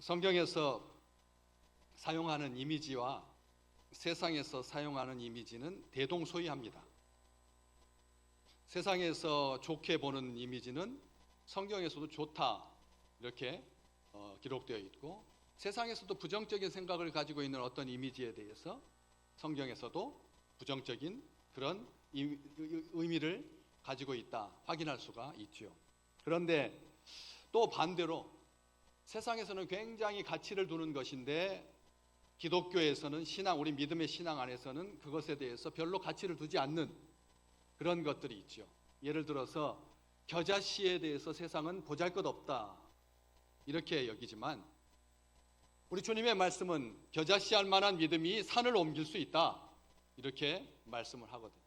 성경에서 사용하는 이미지와 세상에서 사용하는 이미지는 대동소이합니다. 세상에서 좋게 보는 이미지는 성경에서도 좋다 이렇게 기록되어 있고, 세상에서도 부정적인 생각을 가지고 있는 어떤 이미지에 대해서 성경에서도 부정적인 그런 의미를 가지고 있다 확인할 수가 있죠. 그런데 또 반대로 세상에서는 굉장히 가치를 두는 것인데 기독교에서는 우리 믿음의 신앙 안에서는 그것에 대해서 별로 가치를 두지 않는 그런 것들이 있죠. 예를 들어서 겨자씨에 대해서 세상은 보잘것없다 이렇게 여기지만, 우리 주님의 말씀은 겨자씨 할 만한 믿음이 산을 옮길 수 있다 이렇게 말씀을 하거든요.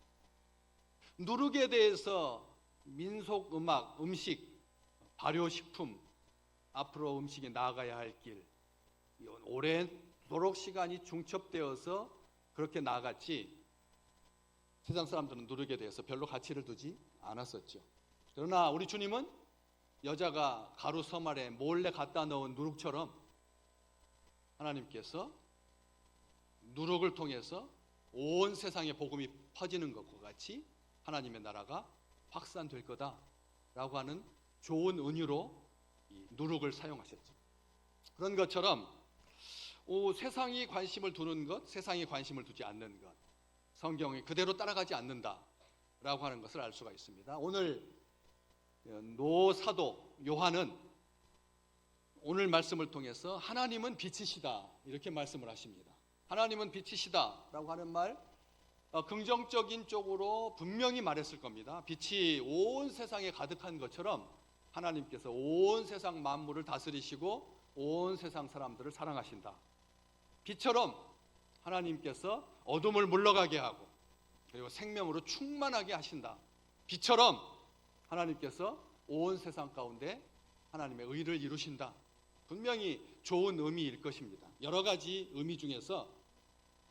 누룩에 대해서 민속 음악, 음식, 발효식품, 앞으로 음식이 나아가야 할 길, 오래도록 시간이 중첩되어서 그렇게 나아갔지, 세상 사람들은 누룩에 대해서 별로 가치를 두지 않았었죠. 그러나 우리 주님은 여자가 가루 섬 아래 몰래 갖다 넣은 누룩처럼 하나님께서 누룩을 통해서 온 세상에 복음이 퍼지는 것과 같이 하나님의 나라가 확산될 거다라고 하는 좋은 은유로 이 누룩을 사용하셨죠. 그런 것처럼 세상이 관심을 두는 것, 세상이 관심을 두지 않는 것, 성경이 그대로 따라가지 않는다라고 하는 것을 알 수가 있습니다. 오늘 노사도 요한은 오늘 말씀을 통해서 하나님은 빛이시다 이렇게 말씀을 하십니다. 하나님은 빛이시다라고 하는 말, 긍정적인 쪽으로 분명히 말했을 겁니다. 빛이 온 세상에 가득한 것처럼 하나님께서 온 세상 만물을 다스리시고 온 세상 사람들을 사랑하신다. 빛처럼 하나님께서 어둠을 물러가게 하고 그리고 생명으로 충만하게 하신다. 빛처럼 하나님께서 온 세상 가운데 하나님의 의를 이루신다. 분명히 좋은 의미일 것입니다. 여러 가지 의미 중에서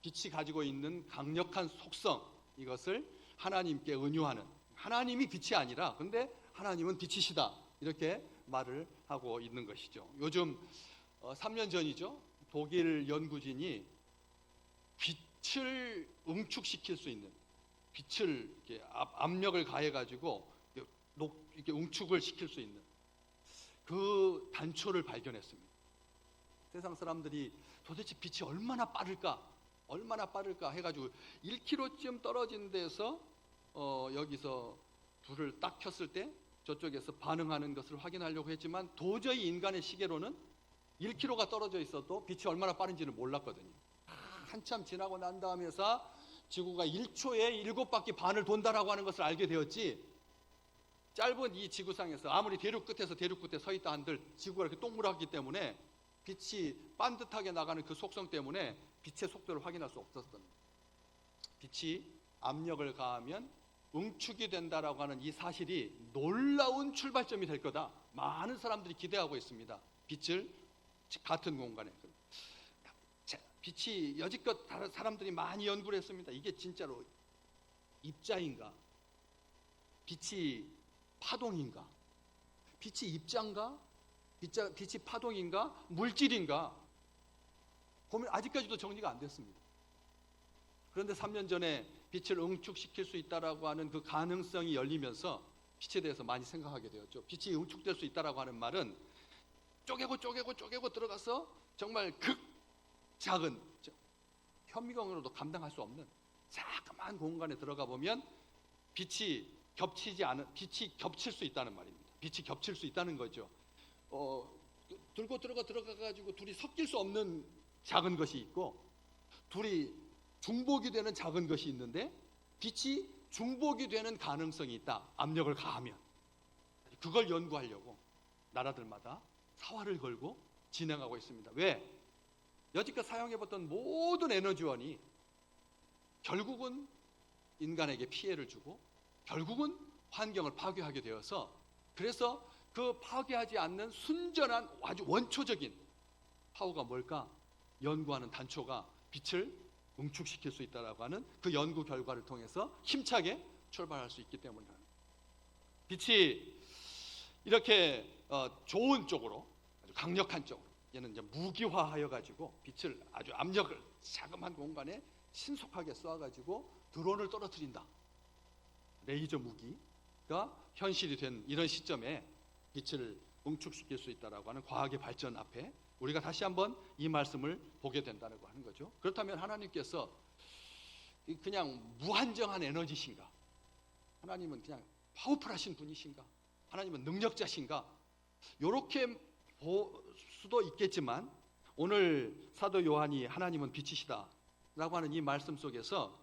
빛이 가지고 있는 강력한 속성, 이것을 하나님께 은유하는, 하나님이 빛이 아니라 근데 하나님은 빛이시다 이렇게 말을 하고 있는 것이죠. 요즘 3년 전이죠. 독일 연구진이 빛을 응축시킬 수 있는, 빛을 이렇게 압력을 가해가지고 이렇게 응축을 시킬 수 있는 그 단초를 발견했습니다. 세상 사람들이 도대체 빛이 얼마나 빠를까 해가지고 1km쯤 떨어진 데서 여기서 불을 딱 켰을 때 저쪽에서 반응하는 것을 확인하려고 했지만 도저히 인간의 시계로는 1km가 떨어져 있어도 빛이 얼마나 빠른지는 몰랐거든요. 한참 지나고 난 다음에서 지구가 1초에 7바퀴 반을 돈다라고 하는 것을 알게 되었지, 짧은 이 지구상에서 아무리 대륙 끝에서 대륙 끝에 서 있다 한들 지구가 이렇게 동그랗기 때문에 빛이 반듯하게 나가는 그 속성 때문에 빛의 속도를 확인할 수 없었던, 빛이 압력을 가하면 응축이 된다라고 하는 이 사실이 놀라운 출발점이 될 거다. 많은 사람들이 기대하고 있습니다. 빛을 같은 공간에. 빛이 여지껏 사람들이 많이 연구를 했습니다. 이게 진짜로 입자인가? 빛이 파동인가? 빛이 입자인가? 빛이 파동인가? 물질인가? 고민 아직까지도 정리가 안 됐습니다. 그런데 3년 전에 빛을 응축시킬 수 있다라고 하는 그 가능성이 열리면서 빛에 대해서 많이 생각하게 되었죠. 빛이 응축될 수 있다라고 하는 말은 쪼개고 들어가서 정말 작은, 현미경으로도 감당할 수 없는 자그마한 공간에 들어가 보면 빛이 겹칠 수 있다는 말입니다. 빛이 겹칠 수 있다는 거죠. 들어가가지고 둘이 섞일 수 없는 작은 것이 있고, 둘이 중복이 되는 작은 것이 있는데 빛이 중복이 되는 가능성이 있다. 압력을 가하면. 그걸 연구하려고 나라들마다 사활을 걸고 진행하고 있습니다. 왜? 여지껏 사용해봤던 모든 에너지원이 결국은 인간에게 피해를 주고 결국은 환경을 파괴하게 되어서, 그래서 그 파괴하지 않는 순전한 아주 원초적인 파워가 뭘까? 연구하는 단초가 빛을 응축시킬 수 있다라고 하는 그 연구 결과를 통해서 힘차게 출발할 수 있기 때문입니다. 빛이 이렇게 좋은 쪽으로, 아주 강력한 쪽으로, 얘는 이제 무기화하여 가지고 빛을 아주 압력을 자그마한 공간에 신속하게 쏘아 가지고 드론을 떨어뜨린다. 레이저 무기가 현실이 된 이런 시점에 빛을 응축시킬 수 있다라고 하는 과학의 발전 앞에 우리가 다시 한번 이 말씀을 보게 된다고 하는 거죠. 그렇다면 하나님께서 그냥 무한정한 에너지신가? 하나님은 그냥 파워풀하신 분이신가? 하나님은 능력자신가? 이렇게 볼 수도 있겠지만 오늘 사도 요한이 하나님은 빛이시다 라고 하는 이 말씀 속에서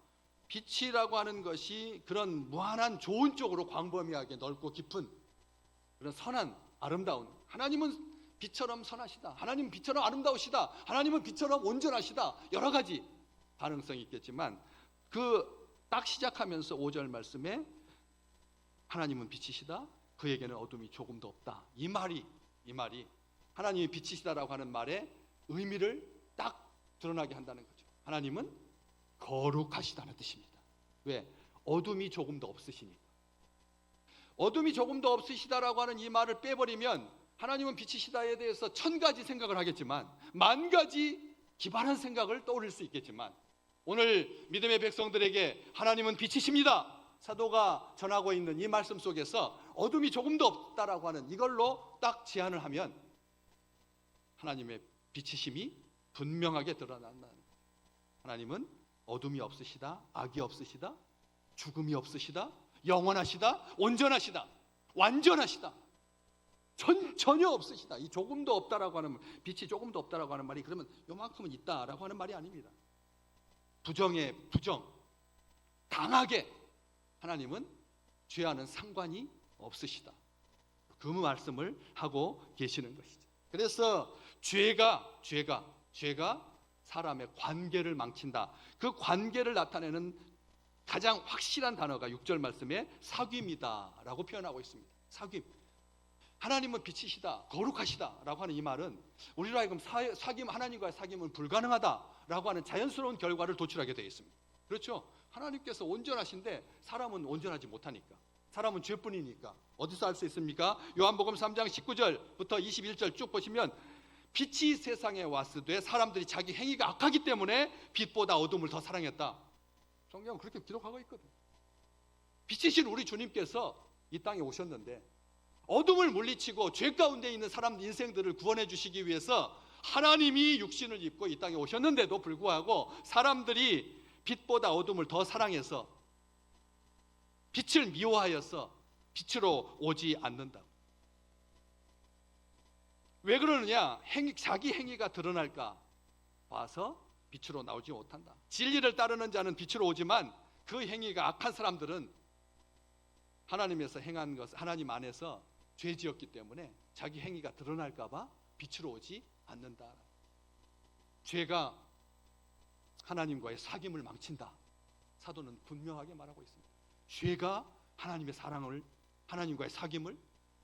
빛이라고 하는 것이 그런 무한한 좋은 쪽으로 광범위하게 넓고 깊은 그런 선한 아름다운, 하나님은 빛처럼 선하시다, 하나님은 빛처럼 아름다우시다, 하나님은 빛처럼 온전하시다, 여러 가지 가능성이 있겠지만 그 딱 시작하면서 5절 말씀에 하나님은 빛이시다, 그에게는 어둠이 조금도 없다, 이 말이 하나님이 빛이시다라고 하는 말의 의미를 딱 드러나게 한다는 거죠. 하나님은 거룩하시다는 뜻입니다. 왜? 어둠이 조금도 없으시니까. 어둠이 조금도 없으시다라고 하는 이 말을 빼버리면 하나님은 빛이시다에 대해서 1000가지 생각을 하겠지만 10,000가지 기발한 생각을 떠올릴 수 있겠지만 오늘 믿음의 백성들에게 하나님은 빛이십니다, 사도가 전하고 있는 이 말씀 속에서 어둠이 조금도 없다라고 하는 이걸로 딱 제안을 하면 하나님의 빛이심이 분명하게 드러난다는 거예요. 하나님은 어둠이 없으시다, 악이 없으시다, 죽음이 없으시다, 영원하시다, 온전하시다, 완전하시다, 전혀 없으시다. 이 조금도 없다라고 하는, 빛이 조금도 없다라고 하는 말이 그러면 요만큼은 있다라고 하는 말이 아닙니다. 부정에 부정, 강하게 하나님은 죄와는 상관이 없으시다, 그 말씀을 하고 계시는 것이죠. 그래서 죄가 사람의 관계를 망친다. 그 관계를 나타내는 가장 확실한 단어가 6절 말씀에 사귐이다 라고 표현하고 있습니다. 사귐. 하나님은 빛이시다, 거룩하시다 라고 하는 이 말은 우리로 하여금 사귐, 하나님과의 사귐은 불가능하다라고 하는 자연스러운 결과를 도출하게 되어 있습니다. 그렇죠? 하나님께서 온전하신데 사람은 온전하지 못하니까, 사람은 죄뿐이니까 어디서 알 수 있습니까? 요한복음 3장 19절부터 21절 쭉 보시면 빛이 세상에 왔으되 사람들이 자기 행위가 악하기 때문에 빛보다 어둠을 더 사랑했다. 성경은 그렇게 기록하고 있거든. 빛이신 우리 주님께서 이 땅에 오셨는데 어둠을 물리치고 죄 가운데 있는 사람 인생들을 구원해 주시기 위해서 하나님이 육신을 입고 이 땅에 오셨는데도 불구하고 사람들이 빛보다 어둠을 더 사랑해서 빛을 미워하여서 빛으로 오지 않는다. 왜 그러느냐? 자기 행위가 드러날까 봐서 빛으로 나오지 못한다. 진리를 따르는 자는 빛으로 오지만 그 행위가 악한 사람들은 하나님에서 행한 것, 하나님 안에서 죄지었기 때문에 자기 행위가 드러날까 봐 빛으로 오지 않는다. 죄가 하나님과의 사귐을 망친다. 사도는 분명하게 말하고 있습니다. 죄가 하나님의 사랑을, 하나님과의 사귐을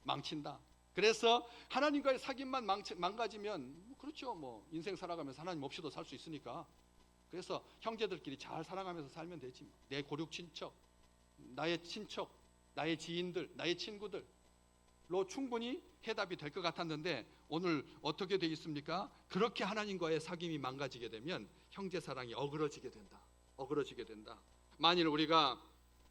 망친다. 그래서 하나님과의 사귐만 망가지면 그렇죠, 뭐 인생 살아가면서 하나님 없이도 살 수 있으니까 그래서 형제들끼리 잘 살아가면서 살면 되지. 내 고륙 친척, 나의 친척, 나의 지인들, 나의 친구들로 충분히 해답이 될 것 같았는데 오늘 어떻게 되어 있습니까? 그렇게 하나님과의 사귐이 망가지게 되면 형제 사랑이 어그러지게 된다. 만일 우리가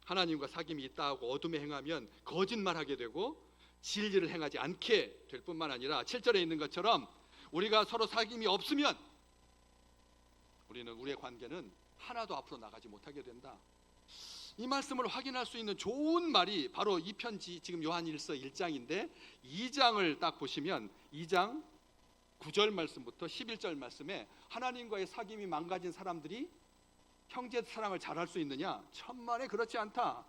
하나님과 사귐이 있다 하고 어둠에 행하면 거짓말하게 되고 진리를 행하지 않게 될 뿐만 아니라 7절에 있는 것처럼 우리가 서로 사귐이 없으면 우리의 관계는 하나도 앞으로 나가지 못하게 된다. 이 말씀을 확인할 수 있는 좋은 말이 바로 이 편지, 지금 요한일서 1장인데 2장을 딱 보시면 2장 9절 말씀부터 11절 말씀에 하나님과의 사귐이 망가진 사람들이 형제 사랑을 잘할 수 있느냐? 천만에 그렇지 않다.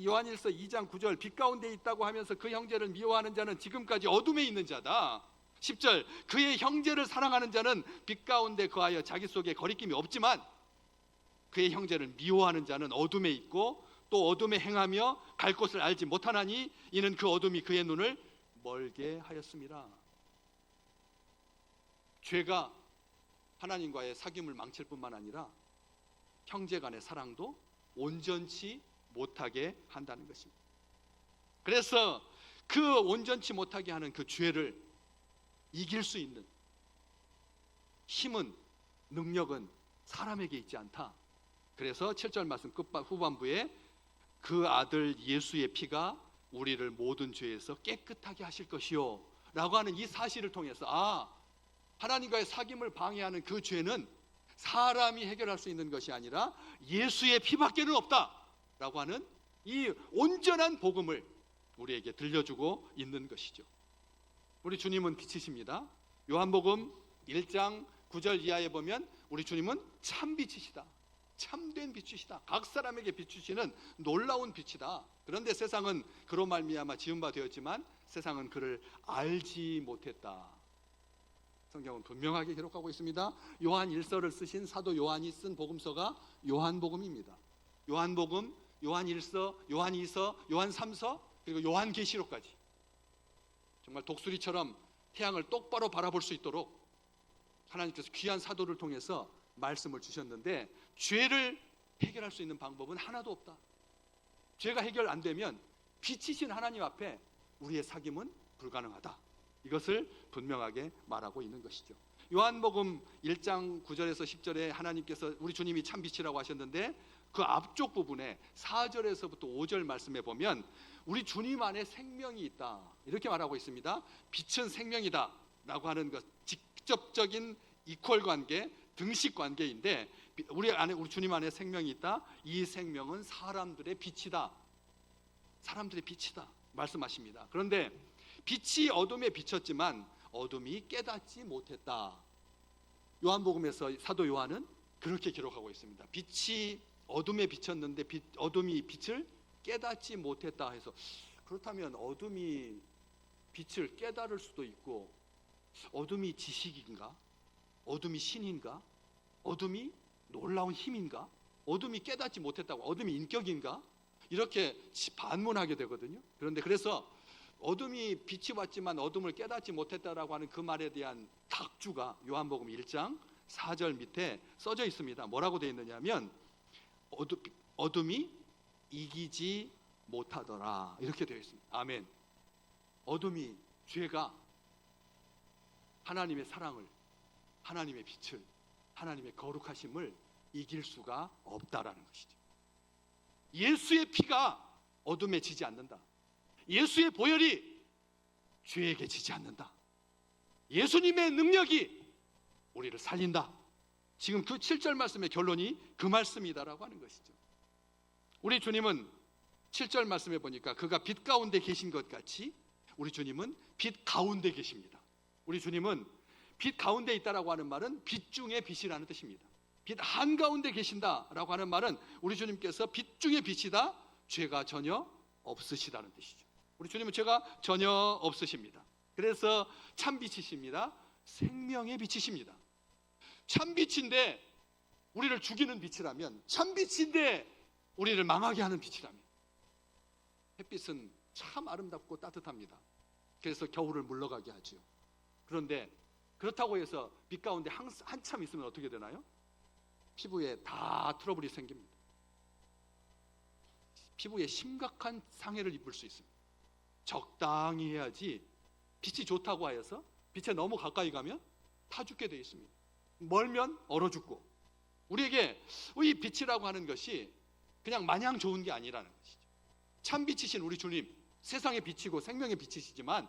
요한일서 2장 9절 빛 가운데 있다고 하면서 그 형제를 미워하는 자는 지금까지 어둠에 있는 자다. 10절 그의 형제를 사랑하는 자는 빛 가운데 거하여 자기 속에 거리낌이 없지만 그의 형제를 미워하는 자는 어둠에 있고 또 어둠에 행하며 갈 곳을 알지 못하나니 이는 그 어둠이 그의 눈을 멀게 하였음이라. 죄가 하나님과의 사귐을 망칠 뿐만 아니라 형제 간의 사랑도 온전치 못하게 한다는 것입니다. 그래서 그 온전치 못하게 하는 그 죄를 이길 수 있는, 힘은, 능력은 사람에게 있지 않다. 그래서 7절 말씀 후반부에 그 아들 예수의 피가 우리를 모든 죄에서 깨끗하게 하실 것이요 라고 하는 이 사실을 통해서 하나님과의 사귐을 방해하는 그 죄는 사람이 해결할 수 있는 것이 아니라 예수의 피밖에는 없다 라고 하는 이 온전한 복음을 우리에게 들려주고 있는 것이죠. 우리 주님은 빛이십니다. 요한복음 1장 9절 이하에 보면 우리 주님은 참 빛이시다, 참된 빛이시다, 각 사람에게 비추시는 놀라운 빛이다. 그런데 세상은 그로 말미암아 지은 바 되었지만 세상은 그를 알지 못했다. 성경은 분명하게 기록하고 있습니다. 요한 1서를 쓰신 사도 요한이 쓴 복음서가 요한복음입니다. 요한복음, 요한 1서, 요한 2서, 요한 3서, 그리고 요한계시록까지 정말 독수리처럼 태양을 똑바로 바라볼 수 있도록 하나님께서 귀한 사도를 통해서 말씀을 주셨는데, 죄를 해결할 수 있는 방법은 하나도 없다. 죄가 해결 안 되면 빛이신 하나님 앞에 우리의 사귐은 불가능하다. 이것을 분명하게 말하고 있는 것이죠. 요한복음 1장 9절에서 10절에 하나님께서 우리 주님이 참 빛이라고 하셨는데, 그 앞쪽 부분에 4절에서부터 5절 말씀에 보면 우리 주님 안에 생명이 있다 이렇게 말하고 있습니다. 빛은 생명이다 라고 하는 것, 직접적인 이퀄 관계, 등식 관계인데, 우리 주님 안에 생명이 있다. 이 생명은 사람들의 빛이다, 사람들의 빛이다 말씀하십니다. 그런데 빛이 어둠에 비쳤지만 어둠이 깨닫지 못했다. 요한복음에서 사도 요한은 그렇게 기록하고 있습니다. 빛이 어둠에 비쳤는데 어둠이 빛을 깨닫지 못했다 해서, 그렇다면 어둠이 빛을 깨달을 수도 있고, 어둠이 지식인가? 어둠이 신인가? 어둠이 놀라운 힘인가? 어둠이 깨닫지 못했다고 어둠이 인격인가? 이렇게 반문하게 되거든요. 그런데 그래서 어둠이 빛이 왔지만 어둠을 깨닫지 못했다라고 하는 그 말에 대한 각주가 요한복음 1장 4절 밑에 써져 있습니다. 뭐라고 되어 있느냐면 어둠이 이기지 못하더라 이렇게 되어 있습니다. 아멘. 어둠이, 죄가 하나님의 사랑을, 하나님의 빛을, 하나님의 거룩하심을 이길 수가 없다라는 것이죠. 예수의 피가 어둠에 지지 않는다. 예수의 보혈이 죄에게 지지 않는다. 예수님의 능력이 우리를 살린다. 지금 그 7절 말씀의 결론이 그 말씀이다라고 하는 것이죠. 우리 주님은 7절 말씀에 보니까 그가 빛 가운데 계신 것 같이 우리 주님은 빛 가운데 계십니다. 우리 주님은 빛 가운데 있다라고 하는 말은 빛 중에 빛이라는 뜻입니다. 빛 한가운데 계신다라고 하는 말은 우리 주님께서 빛 중에 빛이다, 죄가 전혀 없으시다는 뜻이죠. 우리 주님은 죄가 전혀 없으십니다. 그래서 참빛이십니다. 생명의 빛이십니다. 참빛인데 우리를 죽이는 빛이라면, 참빛인데 우리를 망하게 하는 빛이라면, 햇빛은 참 아름답고 따뜻합니다. 그래서 겨울을 물러가게 하죠. 그런데 그렇다고 해서 빛 가운데 한참 있으면 어떻게 되나요? 피부에 다 트러블이 생깁니다. 피부에 심각한 상해를 입을 수 있습니다. 적당히 해야지 빛이 좋다고 하여서 빛에 너무 가까이 가면 타 죽게 되어 있습니다. 멀면 얼어 죽고. 우리에게 이 빛이라고 하는 것이 그냥 마냥 좋은 게 아니라는 것이죠. 참 빛이신 우리 주님, 세상의 빛이고 생명의 빛이시지만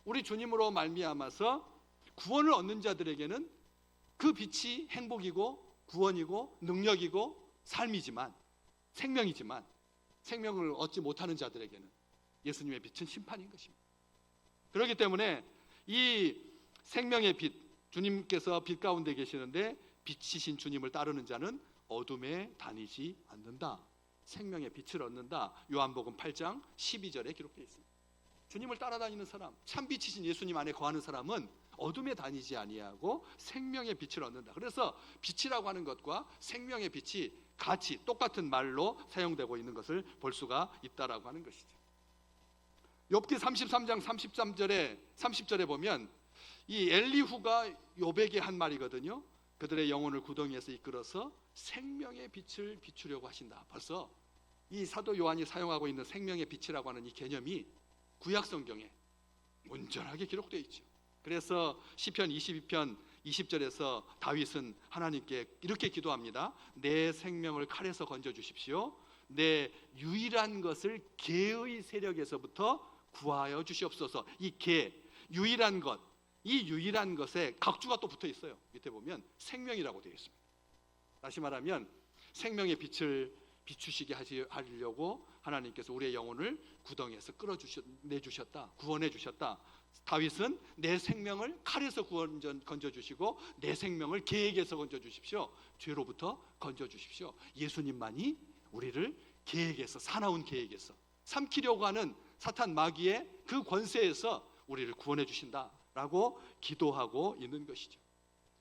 우리 주님으로 말미암아서 구원을 얻는 자들에게는 그 빛이 행복이고 구원이고 능력이고 삶이지만, 생명이지만, 생명을 얻지 못하는 자들에게는 예수님의 빛은 심판인 것입니다. 그렇기 때문에 이 생명의 빛, 주님께서 빛 가운데 계시는데 빛이신 주님을 따르는 자는 어둠에 다니지 않는다, 생명의 빛을 얻는다. 요한복음 8장 12절에 기록되어 있습니다. 주님을 따라다니는 사람, 참 빛이신 예수님 안에 거하는 사람은 어둠에 다니지 아니하고 생명의 빛을 얻는다. 그래서 빛이라고 하는 것과 생명의 빛이 같이 똑같은 말로 사용되고 있는 것을 볼 수가 있다라고 하는 것이죠. 욥기 33장 30절에 보면 이 엘리후가 욥에게 한 말이거든요. 그들의 영혼을 구덩이에서 이끌어서 생명의 빛을 비추려고 하신다. 벌써 이 사도 요한이 사용하고 있는 생명의 빛이라고 하는 이 개념이 구약 성경에 온전하게 기록되어 있죠. 그래서 시편 22편 20절에서 다윗은 하나님께 이렇게 기도합니다. 내 생명을 칼에서 건져 주십시오. 내 유일한 것을 개의 세력에서부터 구하여 주시옵소서. 이 개, 유일한 것, 이 유일한 것에 각주가 또 붙어 있어요. 밑에 보면 생명이라고 되어 있습니다. 다시 말하면 생명의 빛을 비추시게 하려고 하나님께서 우리의 영혼을 구덩이에서 끌어내주셨다, 구원해 주셨다. 다윗은 내 생명을 칼에서 건져 주시고 내 생명을 개에게서 건져 주십시오. 죄로부터 건져 주십시오. 예수님만이 우리를 개에게서, 사나운 개에게서, 삼키려고 하는 사탄 마귀의 그 권세에서 우리를 구원해 주신다라고 기도하고 있는 것이죠.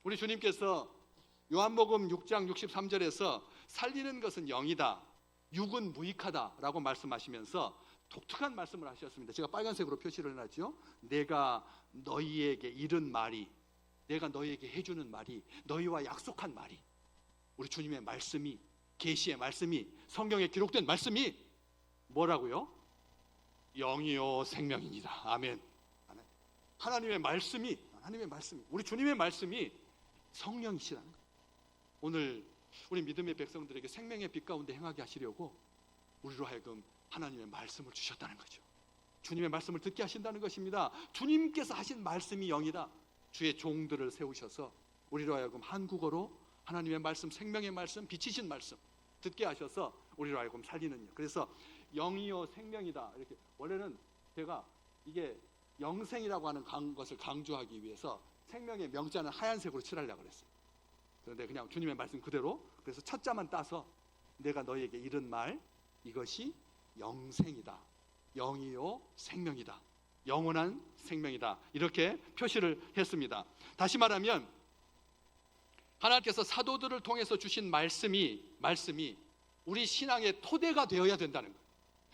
우리 주님께서 요한복음 6장 63절에서 살리는 것은 영이다, 육은 무익하다라고 말씀하시면서 독특한 말씀을 하셨습니다. 제가 빨간색으로 표시를 해놨죠. 내가 너희에게 이른 말이, 내가 너희에게 해주는 말이, 너희와 약속한 말이, 우리 주님의 말씀이, 계시의 말씀이, 성경에 기록된 말씀이 뭐라고요? 영이요 생명입니다. 아멘. 하나님의 말씀이, 우리 주님의 말씀이 성령이시라는 거예요. 오늘 우리 믿음의 백성들에게 생명의 빛 가운데 행하게 하시려고 우리로 하여금 하나님의 말씀을 주셨다는 거죠. 주님의 말씀을 듣게 하신다는 것입니다. 주님께서 하신 말씀이 영이다. 주의 종들을 세우셔서 우리로 하여금 한국어로 하나님의 말씀, 생명의 말씀, 빛이신 말씀 듣게 하셔서 우리로 하여금 살리는 영. 그래서 영이요 생명이다. 이렇게 원래는 제가 이게 영생이라고 하는 것을 강조하기 위해서 생명의 명자는 하얀색으로 칠하려고 그랬어요. 그런데 그냥 주님의 말씀 그대로, 그래서 첫 자만 따서 내가 너희에게 이른 말, 이것이 영생이다, 영이요 생명이다, 영원한 생명이다, 이렇게 표시를 했습니다. 다시 말하면 하나님께서 사도들을 통해서 주신 말씀이 우리 신앙의 토대가 되어야 된다는 거예요.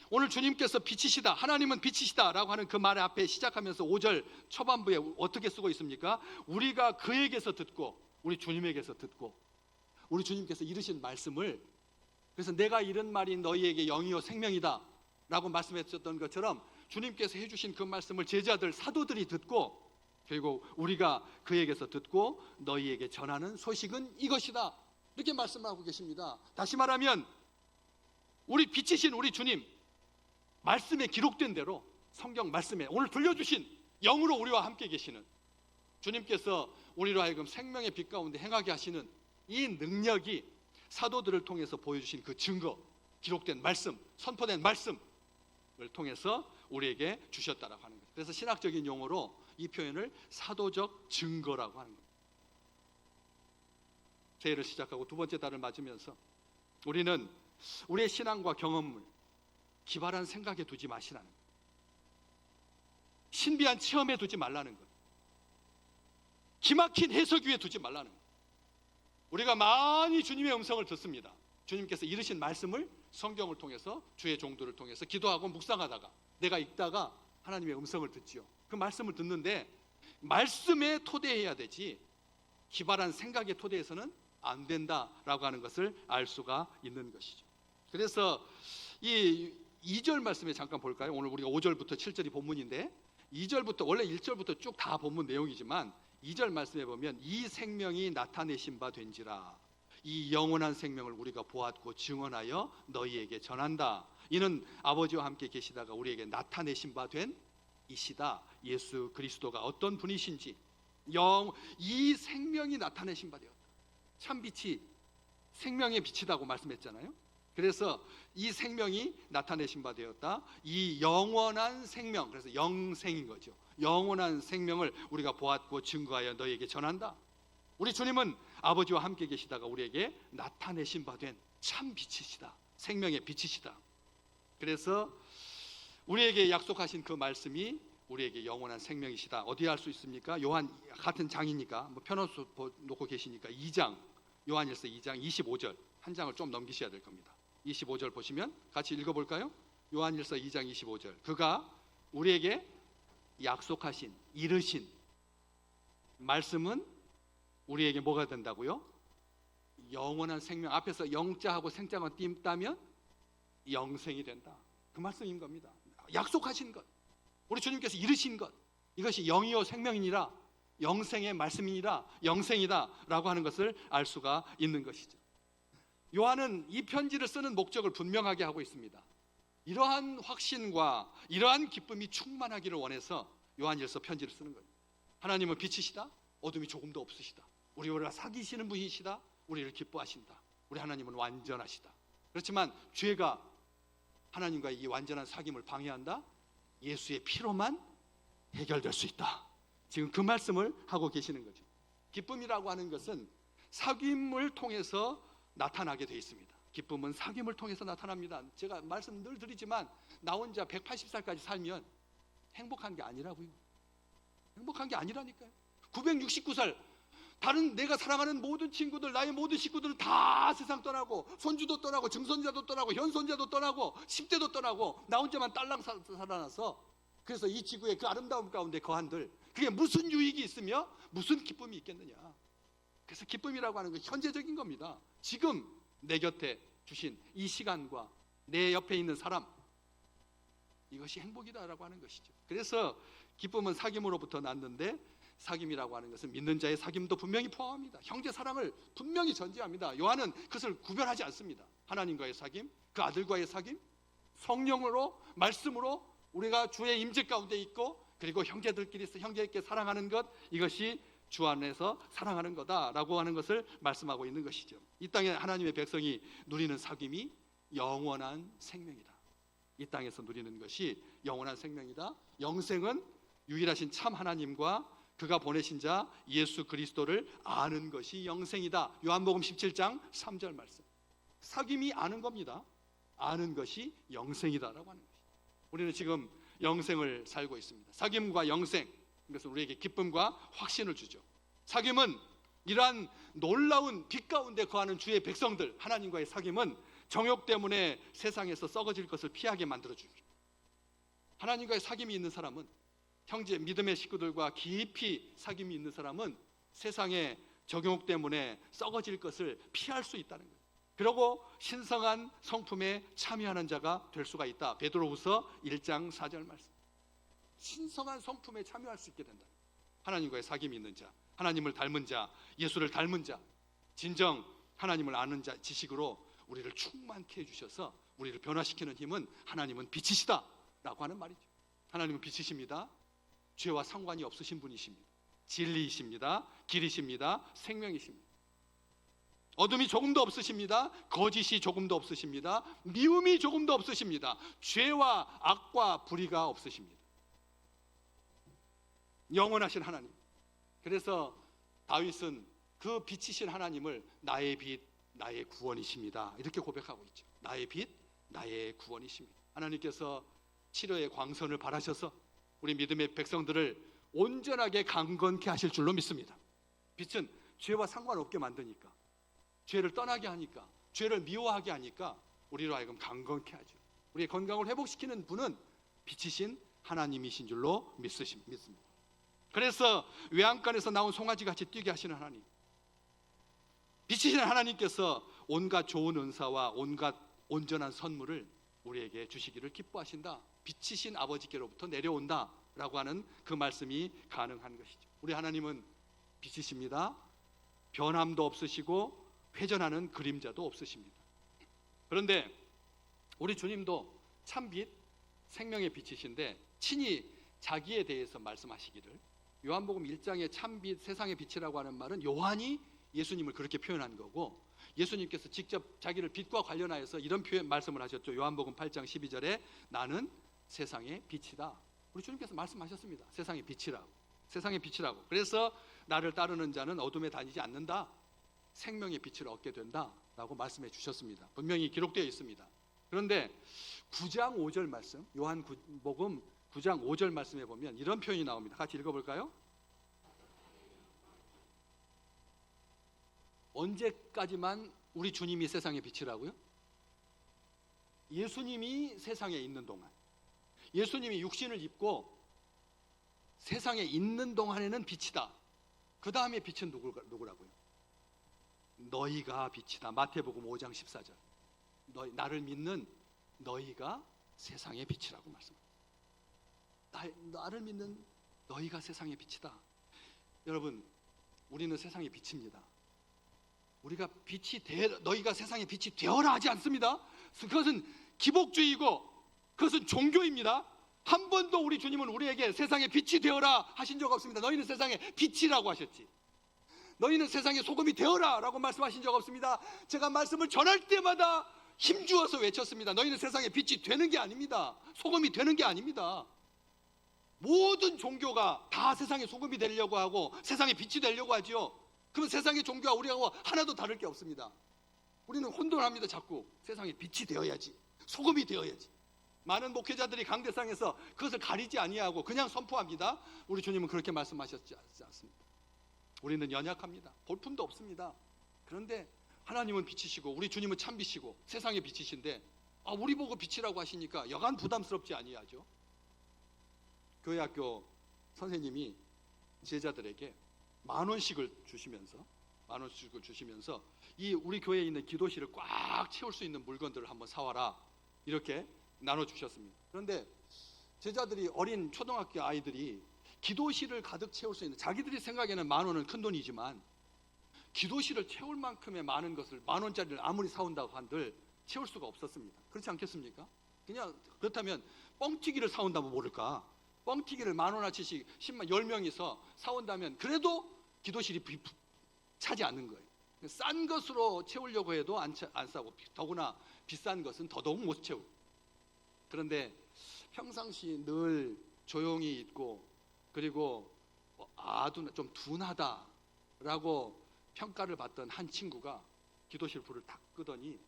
오늘 주님께서 빛이시다, 하나님은 빛이시다 라고 하는 그 말 앞에 시작하면서 5절 초반부에 어떻게 쓰고 있습니까? 우리가 그에게서 듣고, 우리 주님에게서 듣고, 우리 주님께서 이르신 말씀을, 그래서 내가 이른 말이 너희에게 영이요 생명이다 라고 말씀하셨던 것처럼 주님께서 해주신 그 말씀을 제자들, 사도들이 듣고 결국 우리가 그에게서 듣고 너희에게 전하는 소식은 이것이다, 이렇게 말씀하고 계십니다. 다시 말하면 우리 빛이신 우리 주님, 말씀에 기록된 대로, 성경 말씀에 오늘 들려주신 영으로 우리와 함께 계시는 주님께서 우리로 하여금 생명의 빛 가운데 행하게 하시는 이 능력이 사도들을 통해서 보여주신 그 증거, 기록된 말씀, 선포된 말씀을 통해서 우리에게 주셨다라고 하는 거예요. 그래서 신학적인 용어로 이 표현을 사도적 증거라고 하는 겁니다. 새해를 시작하고 두 번째 달을 맞으면서 우리는 우리의 신앙과 경험을 기발한 생각에 두지 마시라는 거예요. 신비한 체험에 두지 말라는 거예요. 기막힌 해석 위에 두지 말라는 거예요. 우리가 많이 주님의 음성을 듣습니다. 주님께서 이르신 말씀을 성경을 통해서, 주의 종들을 통해서 기도하고 묵상하다가, 내가 읽다가 하나님의 음성을 듣지요. 그 말씀을 듣는데 말씀에 토대해야 되지 기발한 생각의 토대에서는 안 된다라고 하는 것을 알 수가 있는 것이죠. 그래서 이 2절 말씀에 잠깐 볼까요? 오늘 우리가 5절부터 7절이 본문인데 2절부터, 원래 1절부터 쭉 다 본문 내용이지만 2절 말씀에 보면 이 생명이 나타내신 바 된지라, 이 영원한 생명을 우리가 보았고 증언하여 너희에게 전한다. 이는 아버지와 함께 계시다가 우리에게 나타내신 바 된 이시다. 예수 그리스도가 어떤 분이신지, 이 생명이 나타내신 바 되었다. 참 빛이 생명의 빛이라고 말씀했잖아요. 그래서 이 생명이 나타내신 바 되었다. 이 영원한 생명, 그래서 영생인 거죠. 영원한 생명을 우리가 보았고 증거하여 너희에게 전한다. 우리 주님은 아버지와 함께 계시다가 우리에게 나타내신 바 된 참 빛이시다. 생명의 빛이시다. 그래서 우리에게 약속하신 그 말씀이 우리에게 영원한 생명이시다. 어디에 할 수 있습니까? 요한, 같은 장이니까 펴놓고 놓고 계시니까 2장, 요한일서 2장 25절, 한 장을 좀 넘기셔야 될 겁니다. 25절 보시면 같이 읽어볼까요? 요한일서 2장 25절. 그가 우리에게 약속하신, 이르신 말씀은 우리에게 뭐가 된다고요? 영원한 생명. 앞에서 영자하고 생자가 띄다면 영생이 된다. 그 말씀인 겁니다. 약속하신 것, 우리 주님께서 이르신 것, 이것이 영이요 생명이니라 영생의 말씀이니라, 영생이다라고 하는 것을 알 수가 있는 것이죠. 요한은 이 편지를 쓰는 목적을 분명하게 하고 있습니다. 이러한 확신과 이러한 기쁨이 충만하기를 원해서 요한일서 편지를 쓰는 거예요. 하나님은 빛이시다, 어둠이 조금도 없으시다, 우리와 사귀시는 분이시다, 우리를 기뻐하신다, 우리 하나님은 완전하시다. 그렇지만 죄가 하나님과의 이 완전한 사귐을 방해한다. 예수의 피로만 해결될 수 있다. 지금 그 말씀을 하고 계시는 거죠. 기쁨이라고 하는 것은 사귐을 통해서 나타나게 되어 있습니다. 기쁨은 사귐을 통해서 나타납니다. 제가 말씀 늘 드리지만 나 혼자 180살까지 살면 행복한 게 아니라고요. 행복한 게 아니라니까요. 969살 다른 내가 사랑하는 모든 친구들, 나의 모든 식구들은 다 세상 떠나고, 손주도 떠나고, 증손자도 떠나고, 현손자도 떠나고, 10대도 떠나고, 나 혼자만 딸랑 살아나서, 그래서 이 지구의 그 아름다움 가운데 거한들, 그게 무슨 유익이 있으며 무슨 기쁨이 있겠느냐. 그래서 기쁨이라고 하는 건 현재적인 겁니다. 지금 내 곁에 주신 이 시간과 내 옆에 있는 사람, 이것이 행복이다라고 하는 것이죠. 그래서 기쁨은 사귐으로부터 났는데, 사귐이라고 하는 것은 믿는 자의 사귐도 분명히 포함합니다. 형제 사랑을 분명히 전제합니다. 요한은 그것을 구별하지 않습니다. 하나님과의 사귐, 그 아들과의 사귐, 성령으로, 말씀으로 우리가 주의 임재 가운데 있고, 그리고 형제들끼리 형제에게 사랑하는 것, 이것이 주 안에서 사랑하는 거다라고 하는 것을 말씀하고 있는 것이죠. 이 땅에 하나님의 백성이 누리는 사귐이 영원한 생명이다. 이 땅에서 누리는 것이 영원한 생명이다. 영생은 유일하신 참 하나님과 그가 보내신 자 예수 그리스도를 아는 것이 영생이다. 요한복음 17장 3절 말씀. 사귐이 아는 겁니다. 아는 것이 영생이다라고 하는 것이죠. 우리는 지금 영생을 살고 있습니다. 사귐과 영생, 이것은 우리에게 기쁨과 확신을 주죠. 사귐은 이러한 놀라운 빛 가운데 거하는 주의 백성들, 하나님과의 사귐은 정욕 때문에 세상에서 썩어질 것을 피하게 만들어주죠. 하나님과의 사귐이 있는 사람은, 형제 믿음의 식구들과 깊이 사귐이 있는 사람은 세상의 정욕 때문에 썩어질 것을 피할 수 있다는 거예요. 그리고 신성한 성품에 참여하는 자가 될 수가 있다. 베드로후서 1장 4절 말씀. 신성한 성품에 참여할 수 있게 된다. 하나님과의 사귐이 있는 자, 하나님을 닮은 자, 예수를 닮은 자, 진정 하나님을 아는 자 지식으로 우리를 충만케 해주셔서 우리를 변화시키는 힘은 하나님은 빛이시다 라고 하는 말이죠. 하나님은 빛이십니다. 죄와 상관이 없으신 분이십니다. 진리이십니다. 길이십니다. 생명이십니다. 어둠이 조금도 없으십니다. 거짓이 조금도 없으십니다. 미움이 조금도 없으십니다. 죄와 악과 불의가 없으십니다. 영원하신 하나님. 그래서 다윗은 그 빛이신 하나님을 나의 빛, 나의 구원이십니다, 이렇게 고백하고 있죠. 나의 빛, 나의 구원이십니다. 하나님께서 치료의 광선을 발하셔서 우리 믿음의 백성들을 온전하게 강건케 하실 줄로 믿습니다. 빛은 죄와 상관없게 만드니까, 죄를 떠나게 하니까, 죄를 미워하게 하니까 우리로 하여금 강건케 하죠. 우리의 건강을 회복시키는 분은 빛이신 하나님이신 줄로 믿습니다. 그래서 외양간에서 나온 송아지같이 뛰게 하시는 하나님, 빛이신 하나님께서 온갖 좋은 은사와 온갖 온전한 선물을 우리에게 주시기를 기뻐하신다. 빛이신 아버지께로부터 내려온다 라고 하는 그 말씀이 가능한 것이죠. 우리 하나님은 빛이십니다. 변함도 없으시고 회전하는 그림자도 없으십니다. 그런데 우리 주님도 참빛, 생명의 빛이신데 친히 자기에 대해서 말씀하시기를, 요한복음 1장의 참빛, 세상의 빛이라고 하는 말은 요한이 예수님을 그렇게 표현한 거고, 예수님께서 직접 자기를 빛과 관련하여서 이런 표현 말씀을 하셨죠. 요한복음 8장 12절에 나는 세상의 빛이다. 우리 주님께서 말씀하셨습니다. 세상의 빛이라고. 세상의 빛이라고. 그래서 나를 따르는 자는 어둠에 다니지 않는다. 생명의 빛을 얻게 된다 라고 말씀해 주셨습니다. 분명히 기록되어 있습니다. 그런데 9장 5절 말씀, 요한복음 9장 5절 말씀에 보면 이런 표현이 나옵니다. 같이 읽어볼까요? 언제까지만 우리 주님이 세상의 빛이라고요? 예수님이 세상에 있는 동안, 예수님이 육신을 입고 세상에 있는 동안에는 빛이다. 그 다음에 빛은 누구라고요? 너희가 빛이다. 마태복음 5장 14절. 나를 믿는 너희가 세상의 빛이라고 말씀합니다. 나를 믿는 너희가 세상의 빛이다. 여러분, 우리는 세상의 빛입니다. 우리가 너희가 세상의 빛이 되어라 하지 않습니다. 그것은 기복주의고 그것은 종교입니다. 한 번도 우리 주님은 우리에게 세상의 빛이 되어라 하신 적 없습니다. 너희는 세상의 빛이라고 하셨지, 너희는 세상의 소금이 되어라 라고 말씀하신 적 없습니다. 제가 말씀을 전할 때마다 힘주어서 외쳤습니다. 너희는 세상의 빛이 되는 게 아닙니다. 소금이 되는 게 아닙니다. 모든 종교가 다 세상의 소금이 되려고 하고 세상의 빛이 되려고 하죠. 그럼 세상의 종교와 우리하고 하나도 다를 게 없습니다. 우리는 혼돈합니다. 자꾸 세상의 빛이 되어야지, 소금이 되어야지. 많은 목회자들이 강대상에서 그것을 가리지 아니하고 그냥 선포합니다. 우리 주님은 그렇게 말씀하셨지 않습니다. 우리는 연약합니다. 볼품도 없습니다. 그런데 하나님은 빛이시고 우리 주님은 참 빛이고 세상의 빛이신데 우리 보고 빛이라고 하시니까 여간 부담스럽지 아니하죠. 교회학교 선생님이 제자들에게 10,000원씩을 주시면서 이 우리 교회에 있는 기도실을 꽉 채울 수 있는 물건들을 한번 사와라 이렇게 나눠주셨습니다. 그런데 제자들이, 어린 초등학교 아이들이 기도실을 가득 채울 수 있는, 자기들이 생각에는 10,000원은 큰 돈이지만 기도실을 채울 만큼의 많은 것을 10,000원짜리를 아무리 사온다고 한들 채울 수가 없었습니다. 그렇지 않겠습니까? 그냥 그렇다면 뻥튀기를 사온다면 모를까, 뻥튀기를 10,000원어치씩 10명이서 사온다면 그래도 기도실이 차지 않는 거예요. 싼 것으로 채우려고 해도 안 싸고, 더구나 비싼 것은 더더욱 못 채우고. 그런데 평상시 늘 조용히 있고 그리고 좀 둔하다라고 평가를 받던 한 친구가 기도실 불을 탁 끄더니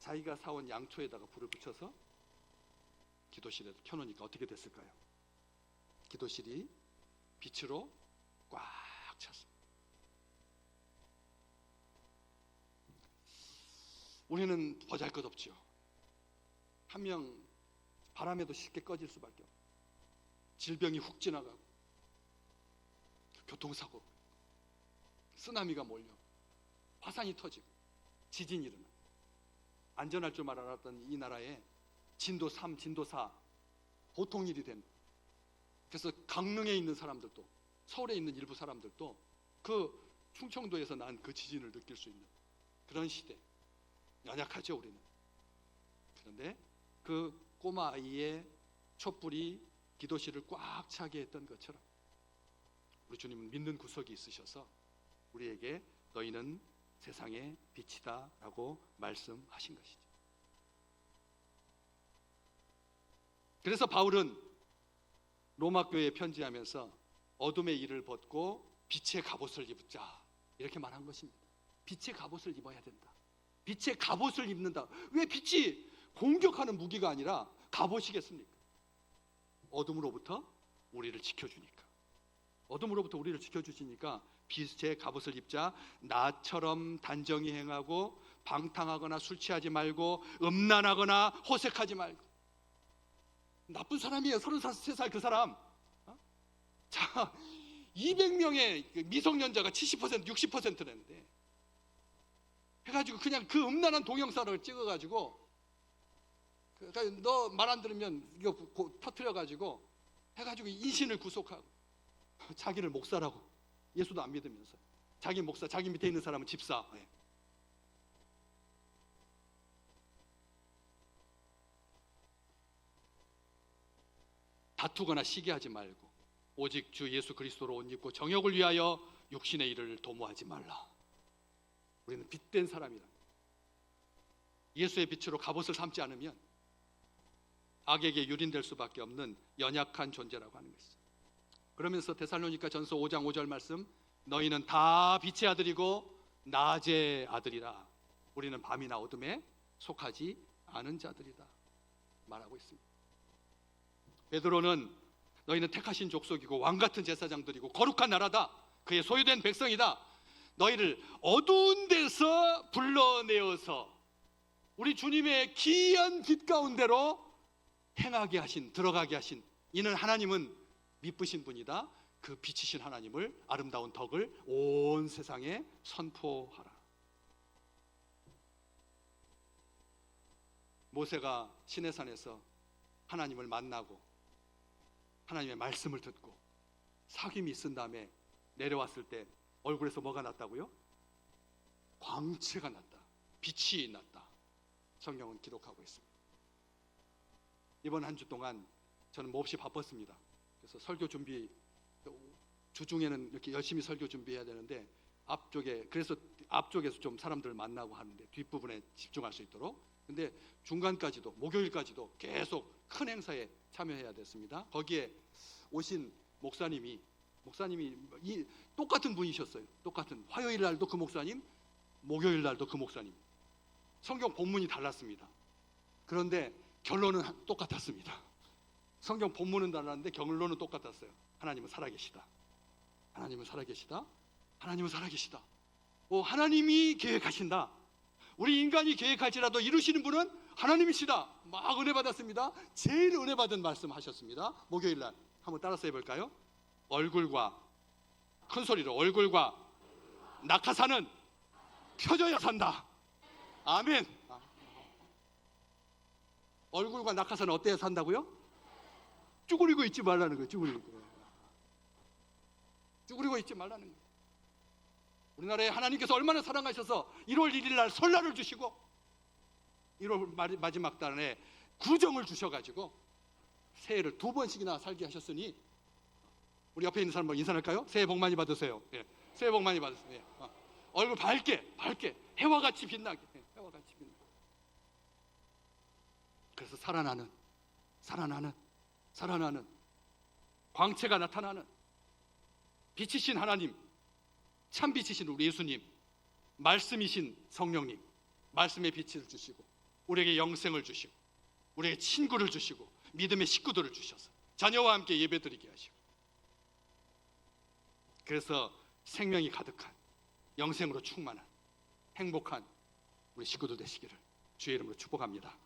자기가 사온 양초에다가 불을 붙여서 기도실에 켜놓으니까 어떻게 됐을까요? 기도실이 빛으로 꽉 찼습니다. 우리는 보잘것없죠. 한 명 바람에도 쉽게 꺼질 수밖에 없고, 질병이 훅 지나가고, 교통사고, 쓰나미가 몰려, 화산이 터지고, 지진이 일어나. 안전할 줄만 알았던 이 나라에 진도 3, 진도 4 보통 일이 된다. 그래서 강릉에 있는 사람들도, 서울에 있는 일부 사람들도 그 충청도에서 난 그 지진을 느낄 수 있는 그런 시대. 연약하죠, 우리는. 그런데 그 꼬마 아이의 촛불이 기도실을 꽉 차게 했던 것처럼 우리 주님은 믿는 구석이 있으셔서 우리에게 너희는 세상의 빛이다 라고 말씀하신 것이죠. 그래서 바울은 로마 교회에 편지하면서 어둠의 일을 벗고 빛의 갑옷을 입자 이렇게 말한 것입니다. 빛의 갑옷을 입어야 된다. 빛의 갑옷을 입는다. 왜 빛이 공격하는 무기가 아니라 갑옷이겠습니까? 어둠으로부터 우리를 지켜주니까. 어둠으로부터 우리를 지켜주시니까 빛의 갑옷을 입자. 나처럼 단정히 행하고 방탕하거나 술 취하지 말고 음란하거나 호색하지 말고. 나쁜 사람이에요. 33살 그 사람. 자, 200명의 미성년자가 70%, 60%랬는데 해가지고 그냥 그 음란한 동영상을 찍어가지고, 그러니까 너 말 안 들으면 이거 터트려가지고 해가지고 인신을 구속하고, 자기를 목사라고, 예수도 안 믿으면서 자기 목사, 자기 밑에 있는 사람은 집사. 다투거나 시기하지 말고 오직 주 예수 그리스도로 옷 입고 정욕을 위하여 육신의 일을 도모하지 말라. 우리는 빛된 사람이라. 예수의 빛으로 갑옷을 삼지 않으면 악에게 유린될 수밖에 없는 연약한 존재라고 하는 것이죠. 그러면서 데살로니가 전서 5장 5절 말씀, 너희는 다 빛의 아들이고 낮의 아들이라. 우리는 밤이나 어둠에 속하지 않은 자들이다 말하고 있습니다. 베드로는 너희는 택하신 족속이고 왕같은 제사장들이고 거룩한 나라다. 그의 소유된 백성이다. 너희를 어두운 데서 불러내어서 우리 주님의 기이한 빛 가운데로 행하게 하신, 들어가게 하신, 이는 하나님은 미쁘신 분이다. 그 빛이신 하나님을, 아름다운 덕을 온 세상에 선포하라. 모세가 시내산에서 하나님을 만나고 하나님의 말씀을 듣고 사귐이 있은 다음에 내려왔을 때 얼굴에서 뭐가 났다고요? 광채가 났다. 빛이 났다. 성경은 기록하고 있습니다. 이번 한 주 동안 저는 몹시 바빴습니다. 그래서 설교 준비, 주중에는 이렇게 열심히 설교 준비해야 되는데 그래서 앞쪽에서 좀 사람들을 만나고 하는데 뒷부분에 집중할 수 있도록. 근데 중간까지도, 목요일까지도 계속 큰 행사에 참여해야 됐습니다. 거기에 오신 목사님이 이 똑같은 분이셨어요. 똑같은 화요일 날도 그 목사님, 목요일 날도 그 목사님. 성경 본문이 달랐습니다. 그런데 결론은 똑같았습니다. 성경 본문은 달랐는데 결론은 똑같았어요. 하나님은 살아계시다. 하나님은 살아계시다. 하나님은 살아계시다. 하나님이 계획하신다. 우리 인간이 계획할지라도 이루시는 분은 하나님이시다. 막 은혜 받았습니다. 제일 은혜 받은 말씀 하셨습니다. 목요일 날 한번 따라서 해볼까요? 큰 소리로 얼굴과 낙하산은 펴져야 산다. 아멘. 얼굴과 낙하산은 어때야 산다고요? 쭈그리고 있지 말라는 거예요. 쭈그리고 있지 말라는 거예요. 우리나라에 하나님께서 얼마나 사랑하셔서 1월 1일 날 설날을 주시고 1월 마지막 달에 구정을 주셔가지고 새해를 2번씩이나 살게 하셨으니 우리 옆에 있는 사람 인사할까요? 새해 복 많이 받으세요. 예. 새해 복 많이 받으세요. 예. 얼굴 밝게 해와 같이 빛나게. 해와 같이 빛나게. 그래서 살아나는 광채가 나타나는 빛이신 하나님, 참 빛이신 우리 예수님, 말씀이신 성령님, 말씀의 빛을 주시고 우리에게 영생을 주시고 우리에게 친구를 주시고 믿음의 식구들을 주셔서 자녀와 함께 예배드리게 하시고, 그래서 생명이 가득한 영생으로 충만한 행복한 우리 식구들 되시기를 주의 이름으로 축복합니다.